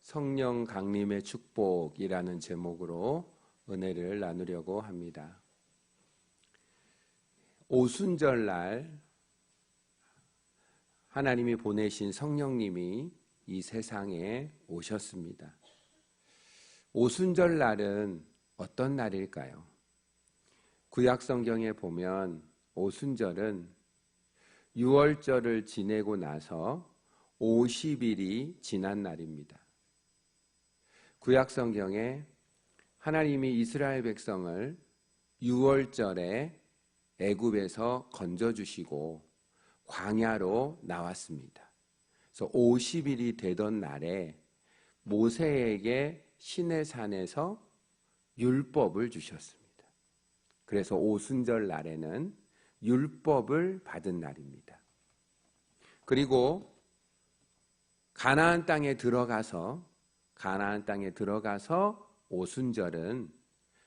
성령 강림의 축복이라는 제목으로 은혜를 나누려고 합니다. 오순절날 하나님이 보내신 성령님이 이 세상에 오셨습니다. 오순절날은 어떤 날일까요? 구약 성경에 보면 오순절은 유월절을 지내고 나서 50일이 지난 날입니다. 구약 성경에 하나님이 이스라엘 백성을 유월절에 애굽에서 건져주시고 광야로 나왔습니다. 그래서 50일이 되던 날에 모세에게 시내산에서 율법을 주셨습니다. 그래서 오순절 날에는 율법을 받은 날입니다. 그리고 가나안 땅에 들어가서 오순절은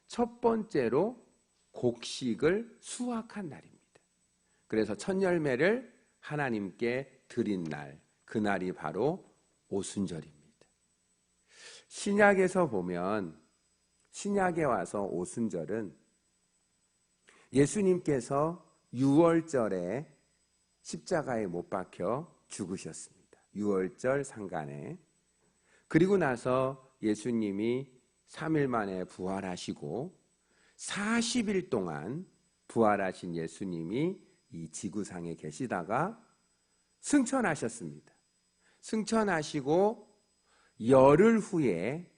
첫 번째로 곡식을 수확한 날입니다. 그래서 첫 열매를 하나님께 드린 날, 그날이 바로 오순절입니다. 신약에서 보면, 신약에 와서 오순절은 예수님께서 유월절에 십자가에 못 박혀 죽으셨습니다. 유월절 상간에. 그리고 나서 예수님이 3일 만에 부활하시고 40일 동안 부활하신 예수님이 이 지구상에 계시다가 승천하셨습니다. 승천하시고 열흘 후에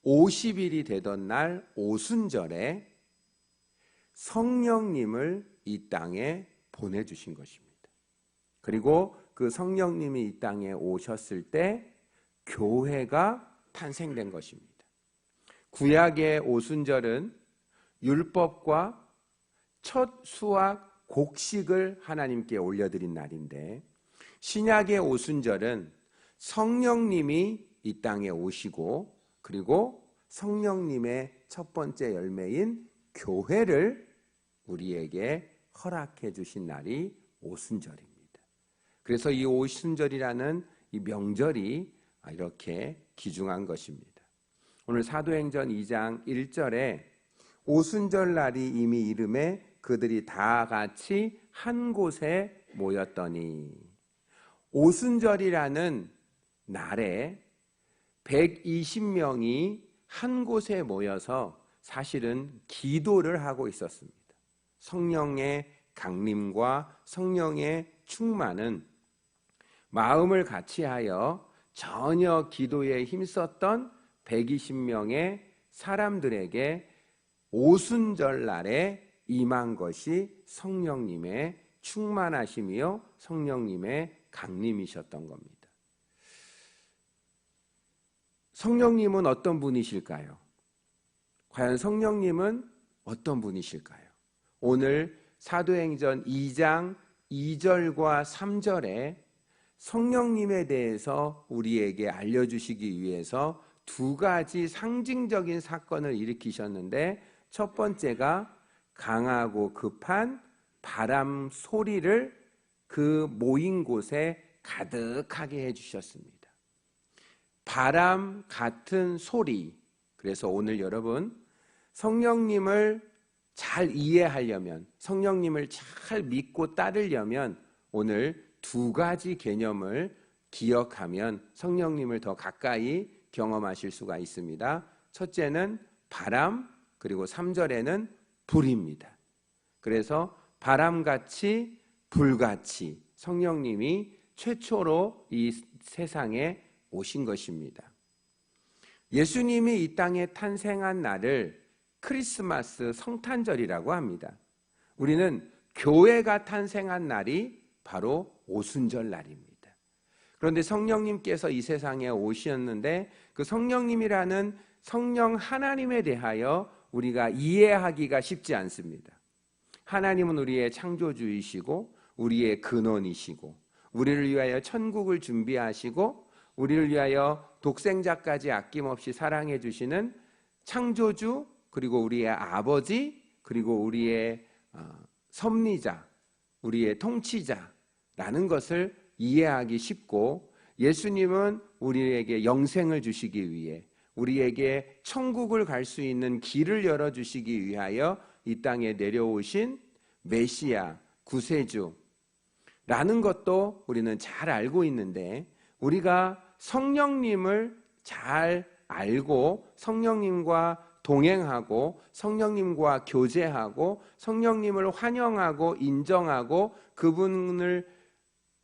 50일이 되던 날 오순절에 성령님을 이 땅에 보내주신 것입니다. 그리고 그 성령님이 이 땅에 오셨을 때 교회가 탄생된 것입니다. 구약의 오순절은 율법과 첫 수확 곡식을 하나님께 올려드린 날인데, 신약의 오순절은 성령님이 이 땅에 오시고 그리고 성령님의 첫 번째 열매인 교회를 우리에게 허락해 주신 날이 오순절입니다. 그래서 이 오순절이라는 이 명절이 이렇게 귀중한 것입니다. 오늘 사도행전 2장 1절에 오순절 날이 이미 이름에 그들이 다 같이 한 곳에 모였더니, 오순절이라는 날에 120명이 한 곳에 모여서 사실은 기도를 하고 있었습니다. 성령의 강림과 성령의 충만은 마음을 같이하여 전혀 기도에 힘썼던 120명의 사람들에게 오순절 날에 임한 것이 성령님의 충만하심이요 성령님의 강림이셨던 겁니다. 성령님은 어떤 분이실까요? 과연 성령님은 어떤 분이실까요? 오늘 사도행전 2장 2절과 3절에 성령님에 대해서 우리에게 알려주시기 위해서 두 가지 상징적인 사건을 일으키셨는데, 첫 번째가 강하고 급한 바람 소리를 그 모인 곳에 가득하게 해주셨습니다. 바람 같은 소리. 그래서 오늘 여러분, 성령님을 잘 이해하려면, 성령님을 잘 믿고 따르려면 오늘 두 가지 개념을 기억하면 성령님을 더 가까이 경험하실 수가 있습니다. 첫째는 바람, 그리고 3절에는 불입니다. 그래서 바람같이 불같이 성령님이 최초로 이 세상에 오신 것입니다. 예수님이 이 땅에 탄생한 날을 크리스마스 성탄절이라고 합니다. 우리는 교회가 탄생한 날이 바로 오순절 날입니다. 그런데 성령님께서 이 세상에 오셨는데, 그 성령님이라는 성령 하나님에 대하여 우리가 이해하기가 쉽지 않습니다. 하나님은 우리의 창조주이시고 우리의 근원이시고 우리를 위하여 천국을 준비하시고 우리를 위하여 독생자까지 아낌없이 사랑해 주시는 창조주, 그리고 우리의 아버지, 그리고 우리의 섭리자, 우리의 통치자라는 것을 이해하기 쉽고, 예수님은 우리에게 영생을 주시기 위해, 우리에게 천국을 갈 수 있는 길을 열어주시기 위하여 이 땅에 내려오신 메시아, 구세주라는 것도 우리는 잘 알고 있는데, 우리가 성령님을 잘 알고 성령님과 동행하고 성령님과 교제하고 성령님을 환영하고 인정하고 그분을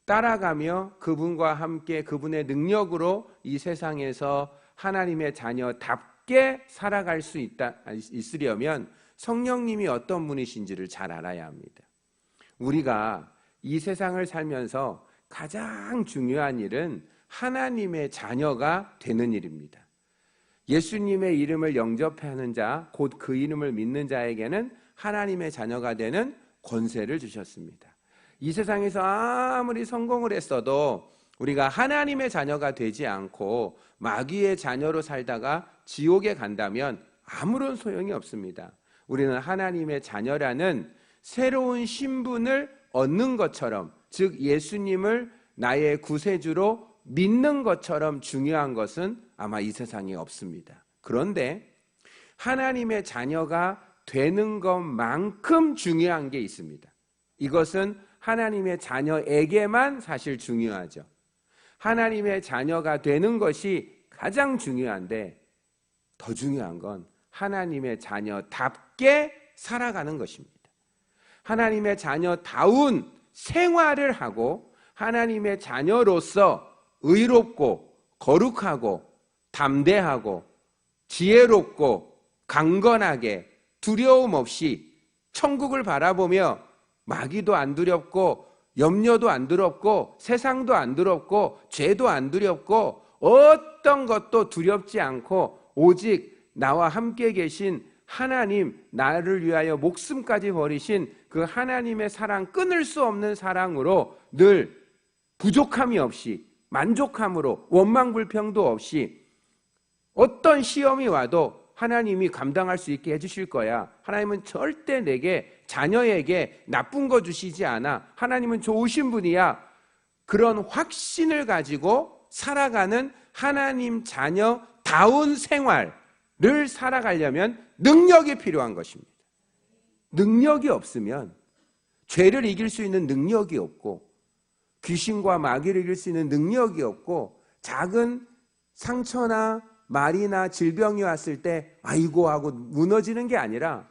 따라가며 그분과 함께 그분의 능력으로 이 세상에서 하나님의 자녀답게 살아갈 수 있으려면 성령님이 어떤 분이신지를 잘 알아야 합니다. 우리가 이 세상을 살면서 가장 중요한 일은 하나님의 자녀가 되는 일입니다. 예수님의 이름을 영접하는 자, 곧 그 이름을 믿는 자에게는 하나님의 자녀가 되는 권세를 주셨습니다. 이 세상에서 아무리 성공을 했어도 우리가 하나님의 자녀가 되지 않고 마귀의 자녀로 살다가 지옥에 간다면 아무런 소용이 없습니다. 우리는 하나님의 자녀라는 새로운 신분을 얻는 것처럼, 즉 예수님을 나의 구세주로 믿는 것처럼 중요한 것은 아마 이 세상에 없습니다. 그런데 하나님의 자녀가 되는 것만큼 중요한 게 있습니다. 이것은 하나님의 자녀에게만 사실 중요하죠. 하나님의 자녀가 되는 것이 가장 중요한데, 더 중요한 건 하나님의 자녀답게 살아가는 것입니다. 하나님의 자녀다운 생활을 하고 하나님의 자녀로서 의롭고 거룩하고 담대하고 지혜롭고 강건하게 두려움 없이 천국을 바라보며 마귀도 안 두렵고 염려도 안 두렵고 세상도 안 두렵고 죄도 안 두렵고 어떤 것도 두렵지 않고 오직 나와 함께 계신 하나님, 나를 위하여 목숨까지 버리신 그 하나님의 사랑, 끊을 수 없는 사랑으로 늘 부족함이 없이 만족함으로 원망불평도 없이 어떤 시험이 와도 하나님이 감당할 수 있게 해주실 거야. 하나님은 절대 내게, 자녀에게 나쁜 거 주시지 않아. 하나님은 좋으신 분이야. 그런 확신을 가지고 살아가는 하나님 자녀다운 생활을 살아가려면 능력이 필요한 것입니다. 능력이 없으면 죄를 이길 수 있는 능력이 없고 귀신과 마귀를 이길 수 있는 능력이 없고 작은 상처나 말이나 질병이 왔을 때 아이고 하고 무너지는 게 아니라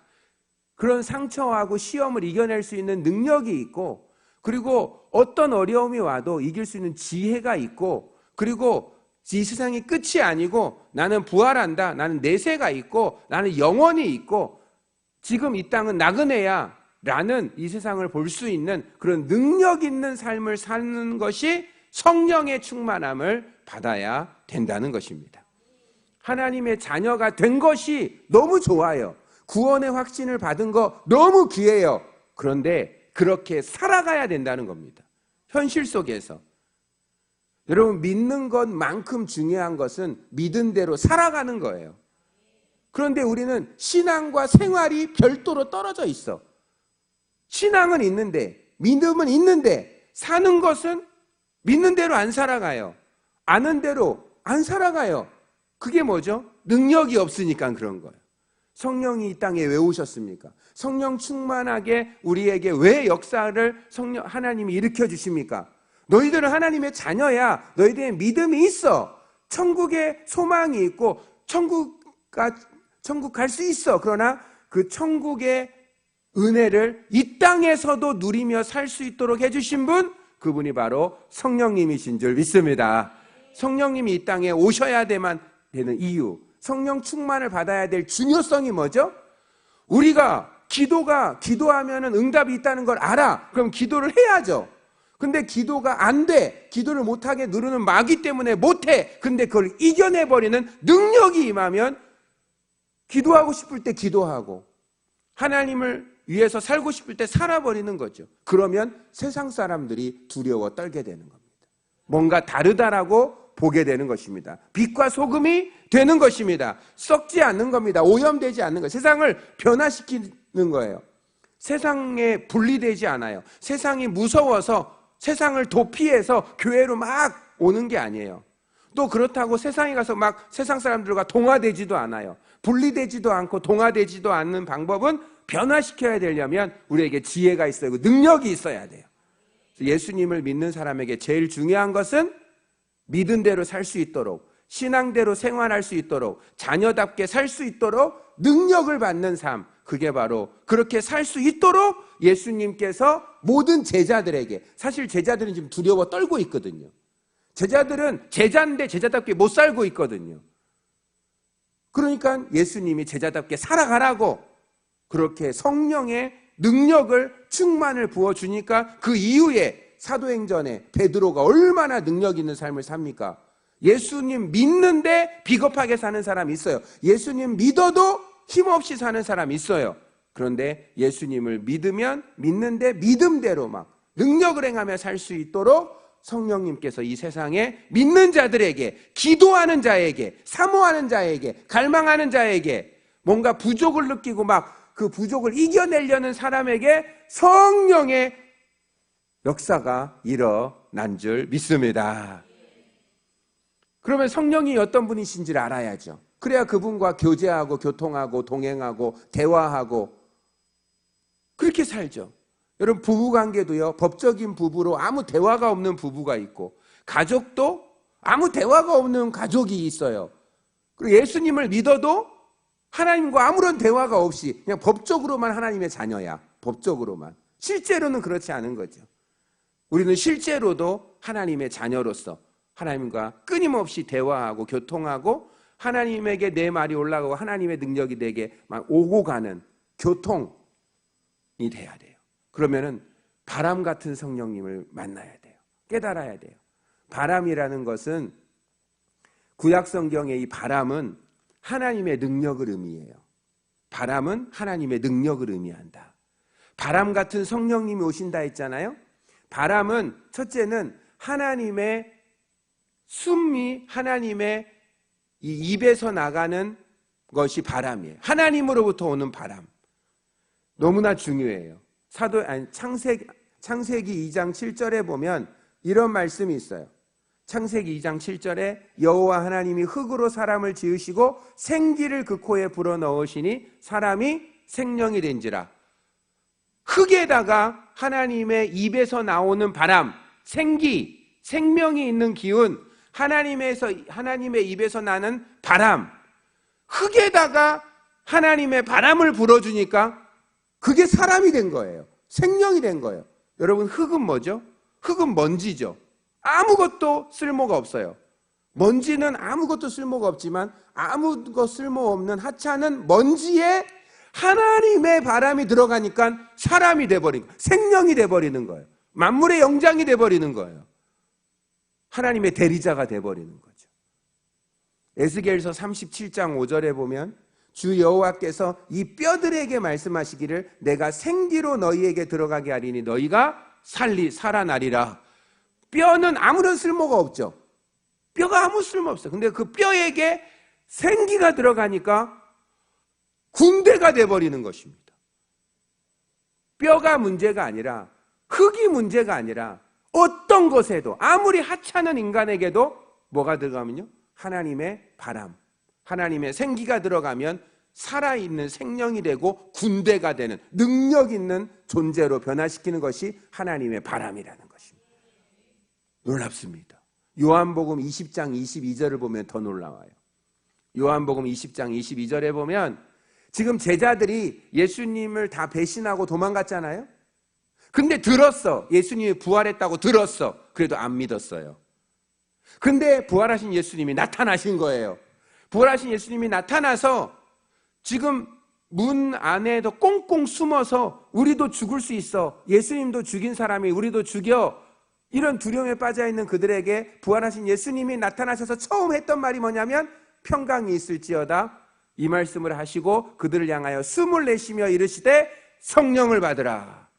그런 상처하고 시험을 이겨낼 수 있는 능력이 있고, 그리고 어떤 어려움이 와도 이길 수 있는 지혜가 있고, 그리고 이 세상이 끝이 아니고 나는 부활한다, 나는 내세가 있고 나는 영원히 있고 지금 이 땅은 나그네야 라는 이 세상을 볼 수 있는 그런 능력 있는 삶을 사는 것이 성령의 충만함을 받아야 된다는 것입니다. 하나님의 자녀가 된 것이 너무 좋아요. 구원의 확신을 받은 거 너무 귀해요. 그런데 그렇게 살아가야 된다는 겁니다. 현실 속에서. 여러분, 믿는 것만큼 중요한 것은 믿은 대로 살아가는 거예요. 그런데 우리는 신앙과 생활이 별도로 떨어져 있어. 신앙은 있는데, 믿음은 있는데, 사는 것은 믿는 대로 안 살아가요. 아는 대로 안 살아가요. 그게 뭐죠? 능력이 없으니까 그런 거예요. 성령이 이 땅에 왜 오셨습니까? 성령 충만하게 우리에게 왜 역사를 하나님이 일으켜 주십니까? 너희들은 하나님의 자녀야. 너희들의 믿음이 있어. 천국에 소망이 있고 천국 갈 수 있어. 그러나 그 천국의 은혜를 이 땅에서도 누리며 살 수 있도록 해주신 분, 그분이 바로 성령님이신 줄 믿습니다. 성령님이 이 땅에 오셔야 되는 이유, 성령 충만을 받아야 될 중요성이 뭐죠? 우리가 기도하면 응답이 있다는 걸 알아. 그럼 기도를 해야죠. 근데 기도가 안 돼. 기도를 못하게 누르는 마귀 때문에 못해. 근데 그걸 이겨내버리는 능력이 임하면 기도하고 싶을 때 기도하고 하나님을 위해서 살고 싶을 때 살아버리는 거죠. 그러면 세상 사람들이 두려워 떨게 되는 겁니다. 뭔가 다르다라고 보게 되는 것입니다. 빛과 소금이 되는 것입니다. 썩지 않는 겁니다. 오염되지 않는 거예요. 세상을 변화시키는 거예요. 세상에 분리되지 않아요. 세상이 무서워서 세상을 도피해서 교회로 막 오는 게 아니에요. 또 그렇다고 세상에 가서 막 세상 사람들과 동화되지도 않아요. 분리되지도 않고 동화되지도 않는 방법은 변화시켜야 되려면 우리에게 지혜가 있어야 하고 능력이 있어야 돼요. 예수님을 믿는 사람에게 제일 중요한 것은 믿은 대로 살 수 있도록, 신앙대로 생활할 수 있도록, 자녀답게 살 수 있도록 능력을 받는 삶, 그게 바로 그렇게 살 수 있도록 예수님께서 모든 제자들에게, 사실 제자들은 지금 두려워 떨고 있거든요. 제자들은 제자인데 제자답게 못 살고 있거든요. 그러니까 예수님이 제자답게 살아가라고 그렇게 성령의 능력을 충만을 부어주니까 그 이후에 사도행전에 베드로가 얼마나 능력 있는 삶을 삽니까? 예수님 믿는데 비겁하게 사는 사람이 있어요. 예수님 믿어도 힘없이 사는 사람이 있어요. 그런데 예수님을 믿으면 믿는데 믿음대로 막 능력을 행하며 살 수 있도록 성령님께서 이 세상에 믿는 자들에게, 기도하는 자에게, 사모하는 자에게, 갈망하는 자에게, 뭔가 부족을 느끼고 막 그 부족을 이겨내려는 사람에게 성령의 역사가 일어난 줄 믿습니다. 그러면 성령이 어떤 분이신지를 알아야죠. 그래야 그분과 교제하고 교통하고 동행하고 대화하고 그렇게 살죠. 여러분, 부부관계도요, 법적인 부부로 아무 대화가 없는 부부가 있고, 가족도 아무 대화가 없는 가족이 있어요. 그리고 예수님을 믿어도 하나님과 아무런 대화가 없이 그냥 법적으로만 하나님의 자녀야. 법적으로만. 실제로는 그렇지 않은 거죠. 우리는 실제로도 하나님의 자녀로서 하나님과 끊임없이 대화하고 교통하고 하나님에게 내 말이 올라가고 하나님의 능력이 내게 막 오고 가는 교통이 돼야 돼요. 그러면은 바람 같은 성령님을 만나야 돼요. 깨달아야 돼요. 바람이라는 것은 구약 성경의 이 바람은 하나님의 능력을 의미해요. 바람은 하나님의 능력을 의미한다. 바람 같은 성령님이 오신다 했잖아요. 바람은 첫째는 하나님의 숨이 하나님의 이 입에서 나가는 것이 바람이에요. 하나님으로부터 오는 바람. 너무나 중요해요. 창세기 2장 7절에 보면 이런 말씀이 있어요. 창세기 2장 7절에 여호와 하나님이 흙으로 사람을 지으시고 생기를 그 코에 불어넣으시니 사람이 생명이 된지라. 흙에다가 하나님의 입에서 나오는 바람, 생기, 생명이 있는 기운, 하나님의 입에서 나는 바람, 흙에다가 하나님의 바람을 불어주니까 그게 사람이 된 거예요. 생명이 된 거예요. 여러분, 흙은 뭐죠? 흙은 먼지죠. 아무것도 쓸모가 없어요. 먼지는 아무것도 쓸모가 없지만 아무것도 쓸모없는 하찮은 먼지에 하나님의 바람이 들어가니까 사람이 돼버린 거예요. 생명이 돼버리는 거예요. 만물의 영장이 돼버리는 거예요. 하나님의 대리자가 돼버리는 거죠. 에스겔서 37장 5절에 보면 주 여호와께서 이 뼈들에게 말씀하시기를 내가 생기로 너희에게 들어가게 하리니 너희가 살아나리라. 뼈는 아무런 쓸모가 없죠. 뼈가 아무 쓸모 없어요. 근데 그 뼈에게 생기가 들어가니까 군대가 돼버리는 것입니다. 뼈가 문제가 아니라, 흙이 문제가 아니라 어떤 것에도, 아무리 하찮은 인간에게도 뭐가 들어가면요? 하나님의 바람, 하나님의 생기가 들어가면 살아있는 생명이 되고 군대가 되는, 능력 있는 존재로 변화시키는 것이 하나님의 바람이라는 것입니다. 놀랍습니다. 요한복음 20장 22절을 보면 더 놀라워요. 요한복음 20장 22절에 보면 지금 제자들이 예수님을 다 배신하고 도망갔잖아요. 근데 들었어. 예수님이 부활했다고 들었어. 그래도 안 믿었어요. 근데 부활하신 예수님이 나타나신 거예요. 부활하신 예수님이 나타나서 지금 문 안에도 꽁꽁 숨어서 우리도 죽을 수 있어. 예수님도 죽인 사람이 우리도 죽여. 이런 두려움에 빠져있는 그들에게 부활하신 예수님이 나타나셔서 처음 했던 말이 뭐냐면 평강이 있을지어다. 이 말씀을 하시고 그들을 향하여 숨을 내쉬며 이르시되 성령을 받으라.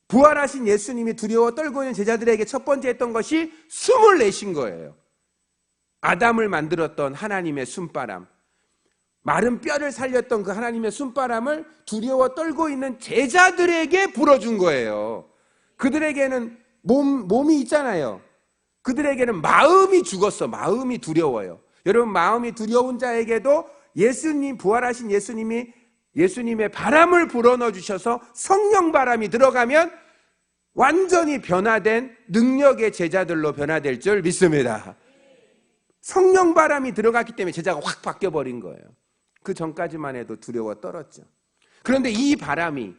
부활하신 예수님이 두려워 떨고 있는 제자들에게 첫 번째 했던 것이 숨을 내신 거예요. 아담을 만들었던 하나님의 숨바람, 마른 뼈를 살렸던 그 하나님의 숨바람을 두려워 떨고 있는 제자들에게 불어준 거예요. 그들에게는 몸이 있잖아요. 그들에게는 마음이 죽었어. 마음이 두려워요. 여러분, 마음이 두려운 자에게도 예수님, 부활하신 예수님의 바람을 불어넣어 주셔서 성령 바람이 들어가면 완전히 변화된 능력의 제자들로 변화될 줄 믿습니다. 성령 바람이 들어갔기 때문에 제자가 확 바뀌어버린 거예요. 그 전까지만 해도 두려워 떨었죠. 그런데 이 바람이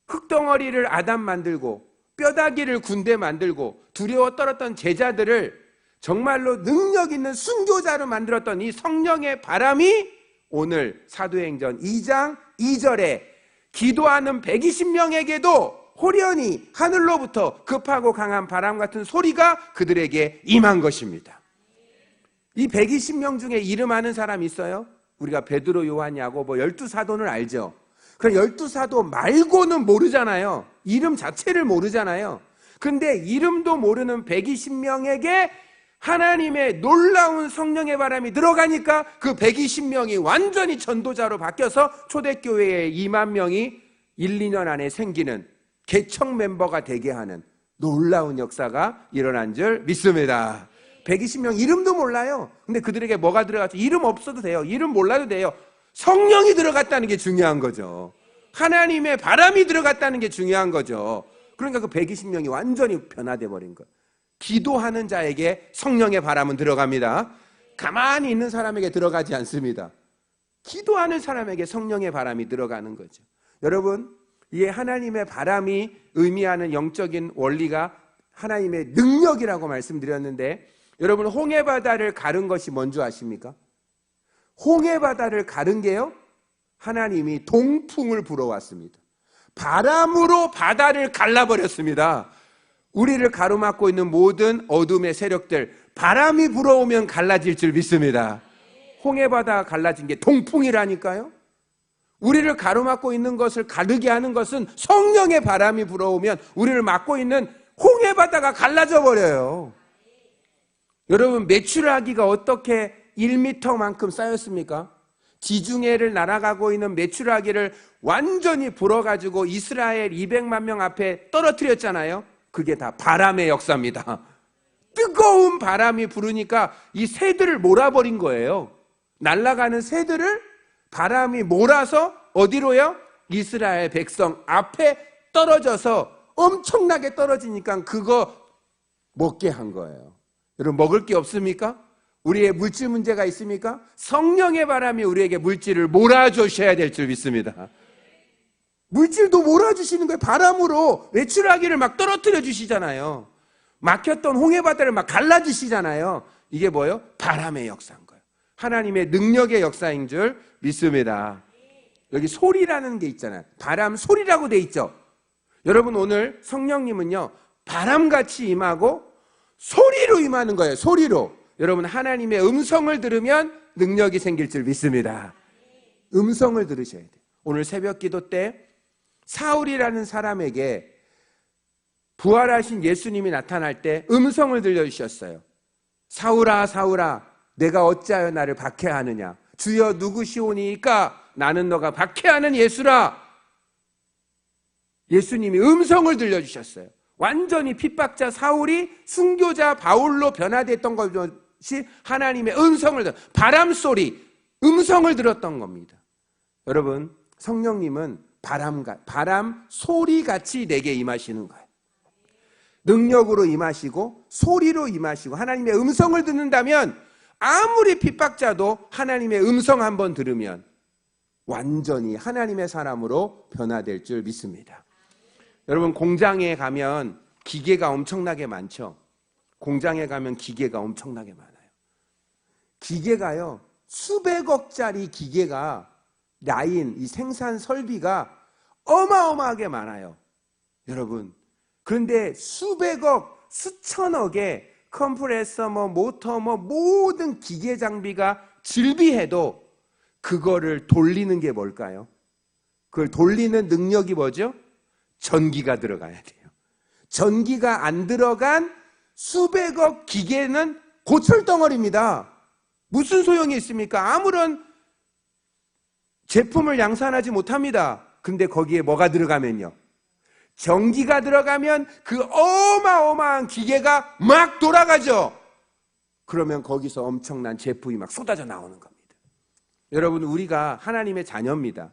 흙덩어리를 아담 만들고 뼈다귀를 군대 만들고 두려워 떨었던 제자들을 정말로 능력 있는 순교자로 만들었던 이 성령의 바람이 오늘 사도행전 2장 2절에 기도하는 120명에게도 호련히 하늘로부터 급하고 강한 바람 같은 소리가 그들에게 임한 것입니다. 이 120명 중에 이름 아는 사람 있어요? 우리가 베드로, 요한, 야고보 12사도는 알죠. 그럼 12사도 말고는 모르잖아요. 이름 자체를 모르잖아요. 근데 이름도 모르는 120명에게 하나님의 놀라운 성령의 바람이 들어가니까 그 120명이 완전히 전도자로 바뀌어서 초대교회에 2만 명이 1, 2년 안에 생기는 개척 멤버가 되게 하는 놀라운 역사가 일어난 줄 믿습니다. 120명 이름도 몰라요. 근데 그들에게 뭐가 들어갔죠? 이름 없어도 돼요. 이름 몰라도 돼요. 성령이 들어갔다는 게 중요한 거죠. 하나님의 바람이 들어갔다는 게 중요한 거죠. 그러니까 그 120명이 완전히 변화돼 버린 거예요. 기도하는 자에게 성령의 바람은 들어갑니다. 가만히 있는 사람에게 들어가지 않습니다. 기도하는 사람에게 성령의 바람이 들어가는 거죠. 여러분, 이 하나님의 바람이 의미하는 영적인 원리가 하나님의 능력이라고 말씀드렸는데, 여러분, 홍해바다를 가른 것이 뭔지 아십니까? 홍해바다를 가른 게요, 하나님이 동풍을 불어왔습니다. 바람으로 바다를 갈라버렸습니다. 우리를 가로막고 있는 모든 어둠의 세력들, 바람이 불어오면 갈라질 줄 믿습니다. 홍해바다가 갈라진 게 동풍이라니까요. 우리를 가로막고 있는 것을 가르게 하는 것은 성령의 바람이 불어오면 우리를 막고 있는 홍해바다가 갈라져 버려요. 여러분, 메추라기가 어떻게 1m만큼 쌓였습니까? 지중해를 날아가고 있는 메추라기를 완전히 불어가지고 이스라엘 200만 명 앞에 떨어뜨렸잖아요. 그게 다 바람의 역사입니다. 뜨거운 바람이 부르니까 이 새들을 몰아버린 거예요. 날아가는 새들을 바람이 몰아서 어디로요? 이스라엘 백성 앞에 떨어져서 엄청나게 떨어지니까 그거 먹게 한 거예요. 여러분, 먹을 게 없습니까? 우리의 물질 문제가 있습니까? 성령의 바람이 우리에게 물질을 몰아주셔야 될 줄 믿습니다. 물질도 몰아주시는 거예요. 바람으로 메추라기를 막 떨어뜨려 주시잖아요. 막혔던 홍해바다를 막 갈라주시잖아요. 이게 뭐예요? 바람의 역사인 거예요. 하나님의 능력의 역사인 줄 믿습니다. 여기 소리라는 게 있잖아요. 바람 소리라고 돼 있죠. 여러분, 오늘 성령님은요, 바람같이 임하고 소리로 임하는 거예요. 소리로. 여러분, 하나님의 음성을 들으면 능력이 생길 줄 믿습니다. 음성을 들으셔야 돼요. 오늘 새벽 기도 때 사울이라는 사람에게 부활하신 예수님이 나타날 때 음성을 들려주셨어요. 사울아, 사울아, 내가 어찌하여 나를 박해하느냐? 주여 누구시오니까? 나는 너가 박해하는 예수라. 예수님이 음성을 들려주셨어요. 완전히 핍박자 사울이 순교자 바울로 변화됐던 것이 하나님의 음성을 바람 소리, 음성을 들었던 겁니다. 여러분, 성령님은 바람 소리같이 내게 임하시는 거예요. 능력으로 임하시고 소리로 임하시고 하나님의 음성을 듣는다면 아무리 핍박자도 하나님의 음성 한번 들으면 완전히 하나님의 사람으로 변화될 줄 믿습니다. 여러분, 공장에 가면 기계가 엄청나게 많죠. 공장에 가면 기계가 엄청나게 많아요. 기계가요, 수백억짜리 기계가 라인, 이 생산 설비가 어마어마하게 많아요. 여러분, 그런데 수백억, 수천억의 컴프레서, 모터, 모든 기계 장비가 질비해도 그거를 돌리는 게 뭘까요? 그걸 돌리는 능력이 뭐죠? 전기가 들어가야 돼요. 전기가 안 들어간 수백억 기계는 고철덩어리입니다. 무슨 소용이 있습니까? 아무런 제품을 양산하지 못합니다. 근데 거기에 뭐가 들어가면요? 전기가 들어가면 그 어마어마한 기계가 막 돌아가죠. 그러면 거기서 엄청난 제품이 막 쏟아져 나오는 겁니다. 여러분, 우리가 하나님의 자녀입니다.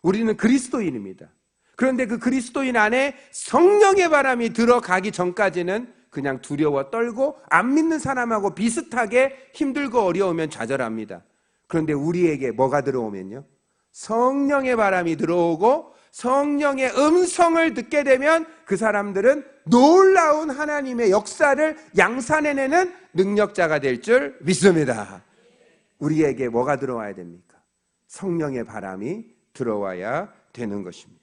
우리는 그리스도인입니다. 그런데 그 그리스도인 안에 성령의 바람이 들어가기 전까지는 그냥 두려워 떨고 안 믿는 사람하고 비슷하게 힘들고 어려우면 좌절합니다. 그런데 우리에게 뭐가 들어오면요? 성령의 바람이 들어오고 성령의 음성을 듣게 되면 그 사람들은 놀라운 하나님의 역사를 양산해내는 능력자가 될 줄 믿습니다. 우리에게 뭐가 들어와야 됩니까? 성령의 바람이 들어와야 되는 것입니다.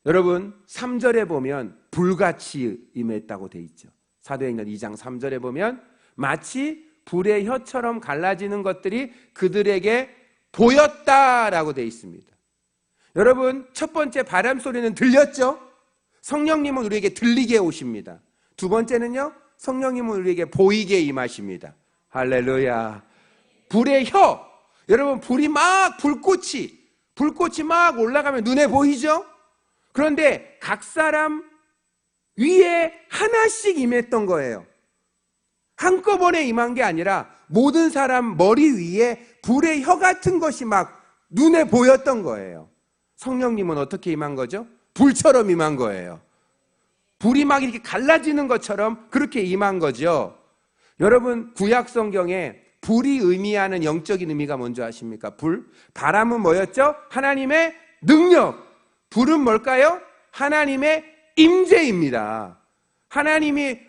여러분, 3절에 보면 불같이 임했다고 돼 있죠. 사도행전 2장 3절에 보면 마치 불의 혀처럼 갈라지는 것들이 그들에게 보였다라고 돼 있습니다. 여러분, 첫 번째 바람 소리는 들렸죠? 성령님은 우리에게 들리게 오십니다. 두 번째는요, 성령님은 우리에게 보이게 임하십니다. 할렐루야. 불의 혀. 여러분, 불이 막 불꽃이 막 올라가면 눈에 보이죠? 그런데 각 사람 위에 하나씩 임했던 거예요. 한꺼번에 임한 게 아니라 모든 사람 머리 위에 불의 혀 같은 것이 막 눈에 보였던 거예요. 성령님은 어떻게 임한 거죠? 불처럼 임한 거예요. 불이 막 이렇게 갈라지는 것처럼 그렇게 임한 거죠. 여러분, 구약 성경에 불이 의미하는 영적인 의미가 뭔지 아십니까? 불. 바람은 뭐였죠? 하나님의 능력. 불은 뭘까요? 하나님의 임재입니다. 하나님이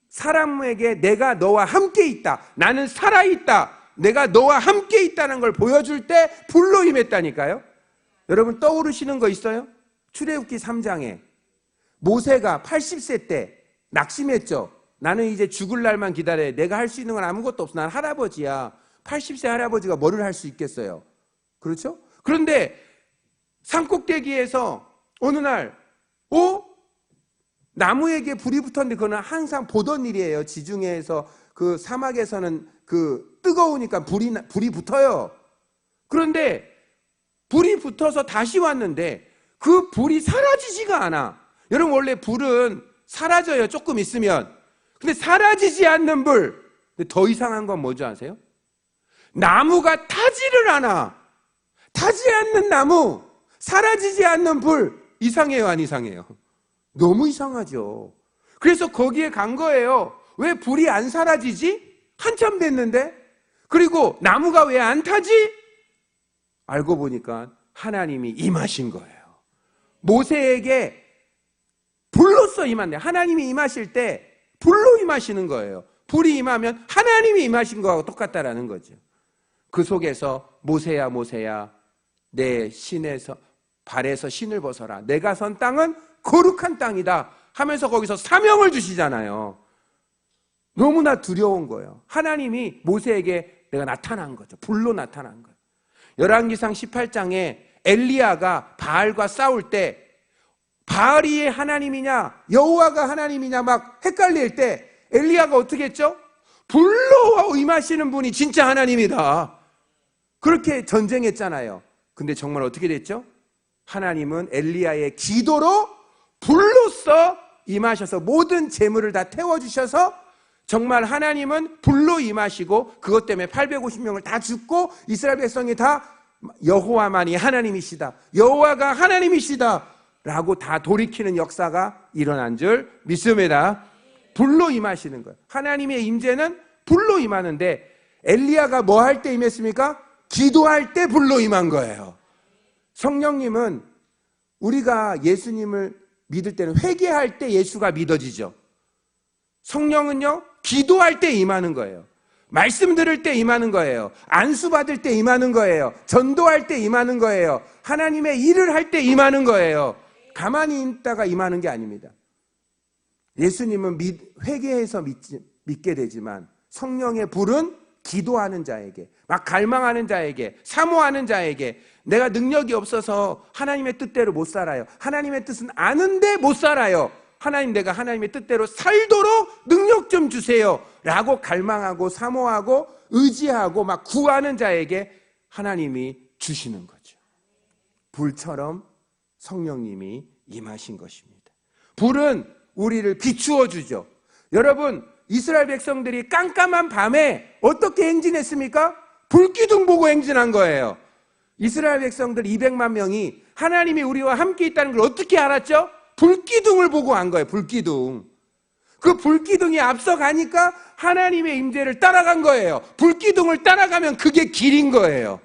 사람에게 내가 너와 함께 있다. 나는 살아있다. 내가 너와 함께 있다는 걸 보여줄 때 불로 임했다니까요. 여러분, 떠오르시는 거 있어요? 출애굽기 3장에 모세가 80세 때 낙심했죠. 나는 이제 죽을 날만 기다려. 내가 할 수 있는 건 아무것도 없어. 난 할아버지야. 80세 할아버지가 뭐를 할 수 있겠어요? 그렇죠? 그런데 산꼭대기에서 어느 날 나무에게 불이 붙었는데 그거는 항상 보던 일이에요. 지중해에서 그 사막에서는 그 뜨거우니까 불이 붙어요. 그런데 불이 붙어서 다시 왔는데 그 불이 사라지지가 않아. 여러분, 원래 불은 사라져요. 조금 있으면. 근데 사라지지 않는 불. 근데 더 이상한 건 뭔지 아세요? 나무가 타지를 않아. 타지 않는 나무, 사라지지 않는 불. 이상해요, 안 이상해요? 너무 이상하죠. 그래서 거기에 간 거예요. 왜 불이 안 사라지지? 한참 됐는데. 그리고 나무가 왜 안 타지? 알고 보니까 하나님이 임하신 거예요. 모세에게 불로써 임한대. 하나님이 임하실 때 불로 임하시는 거예요. 불이 임하면 하나님이 임하신 거하고 똑같다라는 거죠. 그 속에서 모세야 모세야 내 신에서 발에서 신을 벗어라. 내가 선 땅은 거룩한 땅이다 하면서 거기서 사명을 주시잖아요. 너무나 두려운 거예요. 하나님이 모세에게 내가 나타난 거죠. 불로 나타난 거예요. 열왕기상 18장에 엘리야가 바알과 싸울 때 바알이 하나님이냐 여호와가 하나님이냐 막 헷갈릴 때 엘리야가 어떻게 했죠? 불로 임하시는 분이 진짜 하나님이다. 그렇게 전쟁했잖아요. 근데 정말 어떻게 됐죠? 하나님은 엘리야의 기도로 불로써 임하셔서 모든 재물을 다 태워주셔서 정말 하나님은 불로 임하시고 그것 때문에 850명을 다 죽고 이스라엘 백성이 다 여호와만이 하나님이시다. 여호와가 하나님이시다. 라고 다 돌이키는 역사가 일어난 줄 믿습니다. 불로 임하시는 거예요. 하나님의 임재는 불로 임하는데 엘리야가 뭐 할 때 임했습니까? 기도할 때 불로 임한 거예요. 성령님은 우리가 예수님을 믿을 때는 회개할 때 예수가 믿어지죠. 성령은요, 기도할 때 임하는 거예요. 말씀 들을 때 임하는 거예요. 안수 받을 때 임하는 거예요. 전도할 때 임하는 거예요. 하나님의 일을 할 때 임하는 거예요. 가만히 있다가 임하는 게 아닙니다. 예수님은 회개해서 믿게 되지만 성령의 불은 기도하는 자에게, 막 갈망하는 자에게, 사모하는 자에게 내가 능력이 없어서 하나님의 뜻대로 못 살아요. 하나님의 뜻은 아는데 못 살아요. 하나님, 내가 하나님의 뜻대로 살도록 능력 좀 주세요 라고 갈망하고 사모하고 의지하고 막 구하는 자에게 하나님이 주시는 거죠. 불처럼 성령님이 임하신 것입니다. 불은 우리를 비추어 주죠. 여러분, 이스라엘 백성들이 깜깜한 밤에 어떻게 행진했습니까? 불기둥 보고 행진한 거예요. 이스라엘 백성들 200만 명이 하나님이 우리와 함께 있다는 걸 어떻게 알았죠? 불기둥을 보고 안 거예요. 불기둥. 그 불기둥이 앞서가니까 하나님의 임재를 따라간 거예요. 불기둥을 따라가면 그게 길인 거예요.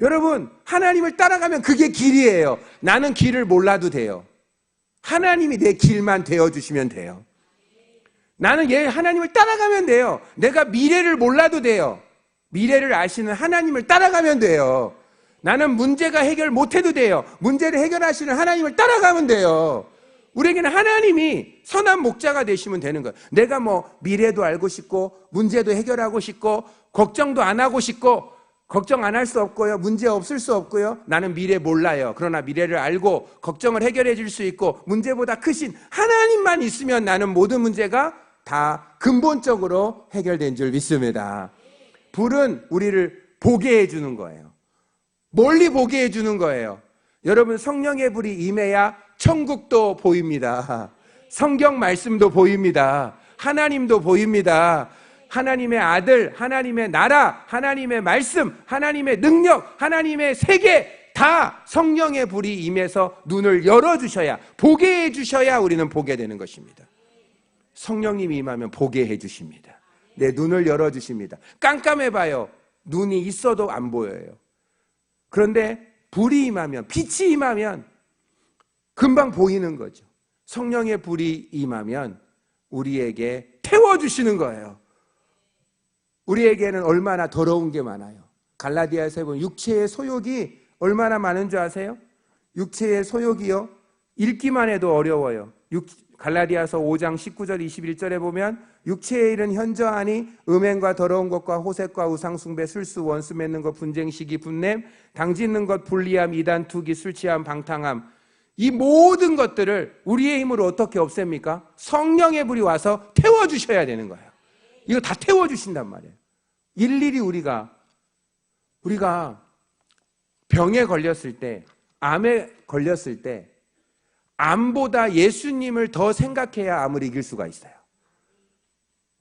여러분, 하나님을 따라가면 그게 길이에요. 나는 길을 몰라도 돼요. 하나님이 내 길만 되어주시면 돼요. 나는 하나님을 따라가면 돼요. 내가 미래를 몰라도 돼요. 미래를 아시는 하나님을 따라가면 돼요. 나는 문제가 해결 못해도 돼요. 문제를 해결하시는 하나님을 따라가면 돼요. 우리에게는 하나님이 선한 목자가 되시면 되는 거예요. 내가 미래도 알고 싶고 문제도 해결하고 싶고 걱정도 안 하고 싶고 걱정 안 할 수 없고요. 문제 없을 수 없고요. 나는 미래 몰라요. 그러나 미래를 알고 걱정을 해결해 줄 수 있고 문제보다 크신 하나님만 있으면 나는 모든 문제가 다 근본적으로 해결된 줄 믿습니다. 불은 우리를 보게 해주는 거예요. 멀리 보게 해주는 거예요. 여러분, 성령의 불이 임해야 천국도 보입니다. 성경 말씀도 보입니다. 하나님도 보입니다. 하나님의 아들, 하나님의 나라, 하나님의 말씀, 하나님의 능력, 하나님의 세계 다 성령의 불이 임해서 눈을 열어주셔야, 보게 해주셔야 우리는 보게 되는 것입니다. 성령님이 임하면 보게 해주십니다. 내 눈을 열어주십니다. 깜깜해봐요. 눈이 있어도 안 보여요. 그런데 불이 임하면, 빛이 임하면 금방 보이는 거죠. 성령의 불이 임하면 우리에게 태워주시는 거예요. 우리에게는 얼마나 더러운 게 많아요. 갈라디아서에 보면 육체의 소욕이 얼마나 많은 줄 아세요? 육체의 소욕이요, 읽기만 해도 어려워요. 갈라디아서 5장 19절 21절에 보면 육체의 일은 현저하니 음행과 더러운 것과 호색과 우상숭배, 술수, 원수 맺는 것, 분쟁, 시기, 분냄, 당짓는 것, 불리함, 이단, 투기, 술취함, 방탕함, 이 모든 것들을 우리의 힘으로 어떻게 없앱니까? 성령의 불이 와서 태워주셔야 되는 거예요. 이거 다 태워주신단 말이에요. 일일이 우리가 병에 걸렸을 때, 암에 걸렸을 때 암보다 예수님을 더 생각해야 암을 이길 수가 있어요.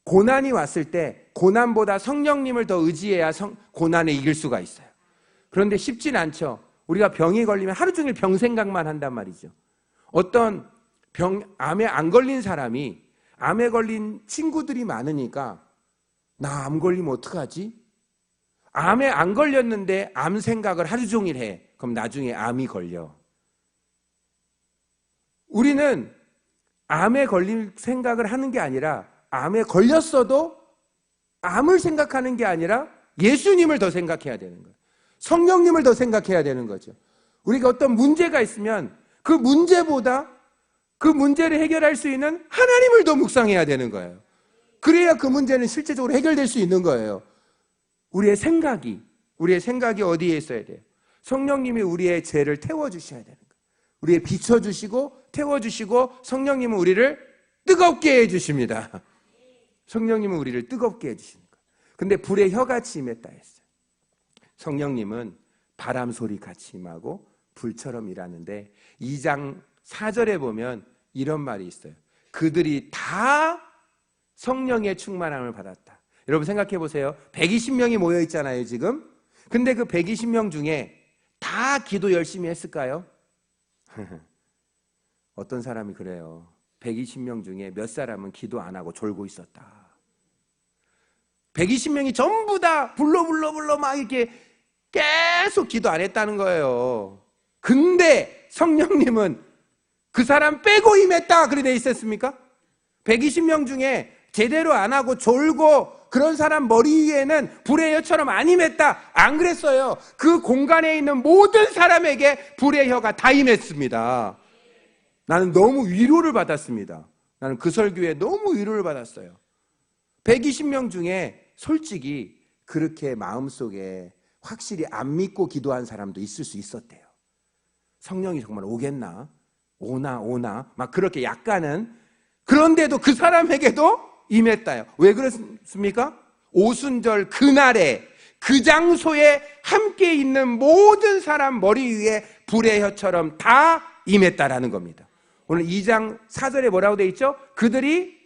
고난이 왔을 때 고난보다 성령님을 더 의지해야 고난을 이길 수가 있어요. 그런데 쉽진 않죠. 우리가 병이 걸리면 하루 종일 병 생각만 한단 말이죠. 어떤 암에 안 걸린 사람이 암에 걸린 친구들이 많으니까 나 암 걸리면 어떡하지? 암에 안 걸렸는데 암 생각을 하루 종일 해. 그럼 나중에 암이 걸려. 우리는 암에 걸릴 생각을 하는 게 아니라 암에 걸렸어도 암을 생각하는 게 아니라 예수님을 더 생각해야 되는 거예요. 성령님을 더 생각해야 되는 거죠. 우리가 어떤 문제가 있으면 그 문제보다 그 문제를 해결할 수 있는 하나님을 더 묵상해야 되는 거예요. 그래야 그 문제는 실제적으로 해결될 수 있는 거예요. 우리의 생각이 어디에 있어야 돼요? 성령님이 우리의 죄를 태워주셔야 되는 거예요. 우리의 비춰주시고 태워주시고 성령님은 우리를 뜨겁게 해주십니다. 성령님은 우리를 뜨겁게 해주시는 거예요. 근데 불의 혀같이 임했다 했어요. 성령님은 바람 소리 같이 임하고 불처럼 일하는데 2장 4절에 보면 이런 말이 있어요. 그들이 다 성령의 충만함을 받았다. 여러분 생각해 보세요. 120명이 모여 있잖아요, 지금. 근데 그 120명 중에 다 기도 열심히 했을까요? 어떤 사람이 그래요. 120명 중에 몇 사람은 기도 안 하고 졸고 있었다. 120명이 전부 다 불러 막 이렇게 계속 기도 안 했다는 거예요. 근데 성령님은 그 사람 빼고 임했다. 그래 돼 있었습니까? 120명 중에 제대로 안 하고 졸고 그런 사람 머리 위에는 불의 혀처럼 안 임했다. 안 그랬어요. 그 공간에 있는 모든 사람에게 불의 혀가 다 임했습니다. 나는 너무 위로를 받았습니다. 나는 그 설교에 너무 위로를 받았어요. 120명 중에 솔직히 그렇게 마음속에 확실히 안 믿고 기도한 사람도 있을 수 있었대요. 성령이 정말 오겠나? 오나? 막 그렇게 약간은. 그런데도 그 사람에게도 임했다요. 왜 그렇습니까? 오순절 그날에 그 장소에 함께 있는 모든 사람 머리 위에 불의 혀처럼 다 임했다라는 겁니다. 오늘 2장 4절에 뭐라고 돼 있죠? 그들이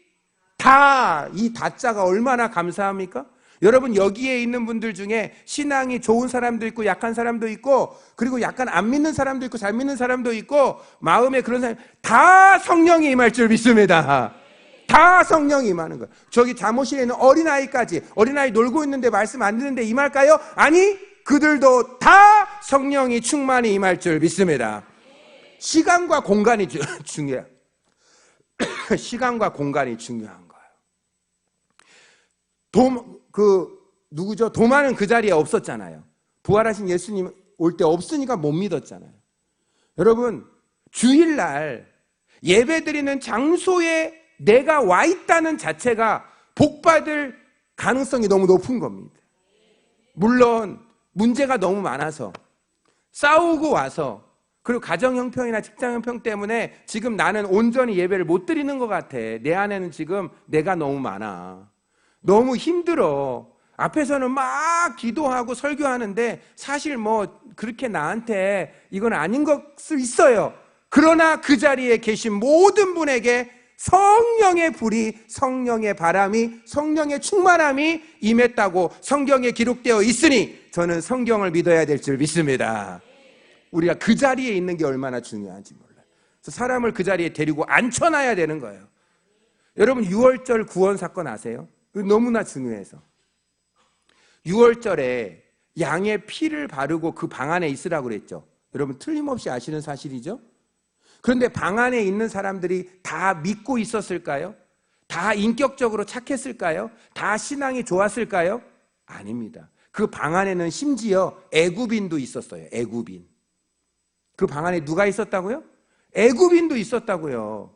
다, 이 다자가 얼마나 감사합니까? 여러분, 여기에 있는 분들 중에 신앙이 좋은 사람도 있고 약한 사람도 있고, 그리고 약간 안 믿는 사람도 있고 잘 믿는 사람도 있고, 마음에 그런 사람, 다 성령이 임할 줄 믿습니다. 다 성령이 임하는 거예요. 저기 잠옷실에 있는 어린아이까지, 어린아이 놀고 있는데 말씀 안 듣는데 임할까요? 아니, 그들도 다 성령이 충만히 임할 줄 믿습니다. 시간과 공간이 중요해요. 시간과 공간이 중요한 거예요. 누구죠? 도마는 그 자리에 없었잖아요. 부활하신 예수님 올 때 없으니까 못 믿었잖아요. 여러분, 주일날 예배드리는 장소에 내가 와 있다는 자체가 복받을 가능성이 너무 높은 겁니다. 물론 문제가 너무 많아서 싸우고 와서, 그리고 가정 형편이나 직장 형편 때문에 지금 나는 온전히 예배를 못 드리는 것 같아. 내 안에는 지금 내가 너무 많아. 너무 힘들어. 앞에서는 막 기도하고 설교하는데 사실 뭐 그렇게 나한테 이건 아닌 것도 있어요. 그러나 그 자리에 계신 모든 분에게 성령의 불이, 성령의 바람이, 성령의 충만함이 임했다고 성경에 기록되어 있으니 저는 성경을 믿어야 될 줄 믿습니다. 우리가 그 자리에 있는 게 얼마나 중요한지 몰라요. 그래서 사람을 그 자리에 데리고 앉혀놔야 되는 거예요. 여러분, 6월절 구원 사건 아세요? 너무나 중요해서. 6월절에 양의 피를 바르고 그 방 안에 있으라고 그랬죠. 여러분, 틀림없이 아시는 사실이죠? 그런데 방 안에 있는 사람들이 다 믿고 있었을까요? 다 인격적으로 착했을까요? 다 신앙이 좋았을까요? 아닙니다. 그 방 안에는 심지어 애굽인도 있었어요. 애굽인. 그 방 안에 누가 있었다고요? 애굽인도 있었다고요.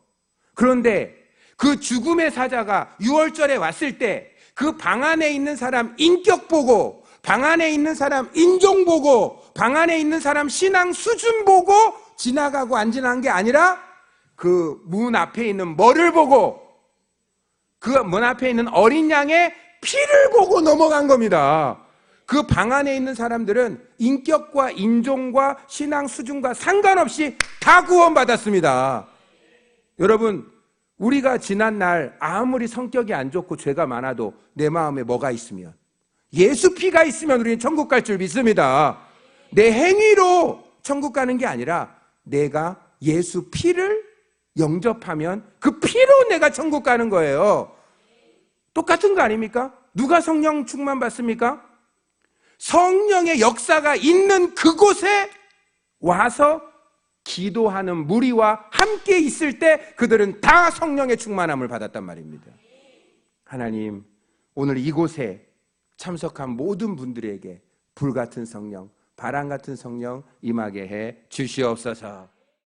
그런데 그 죽음의 사자가 6월절에 왔을 때 그 방 안에 있는 사람 인격 보고, 방 안에 있는 사람 인종 보고, 방 안에 있는 사람 신앙 수준 보고 지나가고 안 지나간 게 아니라 그 문 앞에 있는 뭐를 보고, 그 문 앞에 있는 어린 양의 피를 보고 넘어간 겁니다. 그 방 안에 있는 사람들은 인격과 인종과 신앙 수준과 상관없이 다 구원받았습니다. 여러분, 우리가 지난날 아무리 성격이 안 좋고 죄가 많아도 내 마음에 뭐가 있으면, 예수 피가 있으면 우리는 천국 갈 줄 믿습니다. 내 행위로 천국 가는 게 아니라 내가 예수 피를 영접하면 그 피로 내가 천국 가는 거예요. 똑같은 거 아닙니까? 누가 성령 충만 받습니까? 성령의 역사가 있는 그곳에 와서 기도하는 무리와 함께 있을 때 그들은 다 성령의 충만함을 받았단 말입니다. 하나님, 오늘 이곳에 참석한 모든 분들에게 불같은 성령, 바람 같은 성령 임하게 해 주시옵소서.